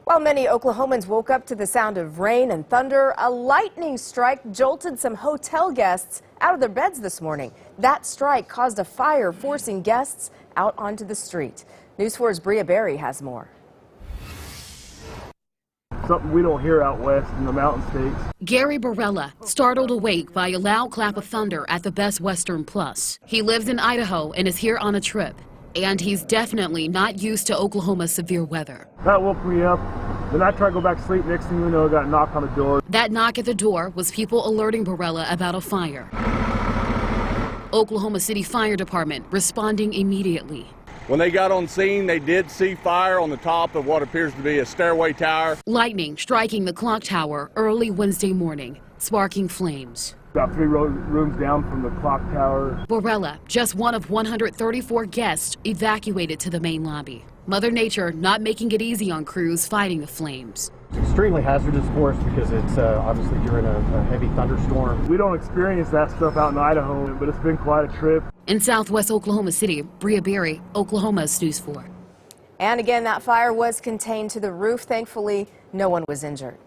While many Oklahomans woke up to the sound of rain and thunder, a lightning strike jolted some hotel guests out of their beds this morning. That strike caused a fire, forcing guests out onto the street. News 4's Bria Berry has more. Something we don't hear out west in the mountain states. Gary Barella startled awake by a loud clap of thunder at the Best Western Plus. He lives in Idaho and is here on a trip. And he's definitely not used to Oklahoma's severe weather. That woke me up. Then I tried to go back to sleep. Next thing you know, I got a knock on the door. That knock at the door was people alerting Barella about a fire. Oklahoma City Fire Department responding immediately. When they got on scene, they did see fire on the top of what appears to be a stairway tower. Lightning striking the clock tower early Wednesday morning, sparking flames. About 3 rooms down from the clock tower. Barella, just one of 134 guests evacuated to the main lobby. Mother Nature not making it easy on crews fighting the flames. It's extremely hazardous for us because it's obviously during a heavy thunderstorm. We don't experience that stuff out in Idaho, but it's been quite a trip. In southwest Oklahoma City, Bria Berry, Oklahoma's News 4. And again, that fire was contained to the roof. Thankfully, no one was injured.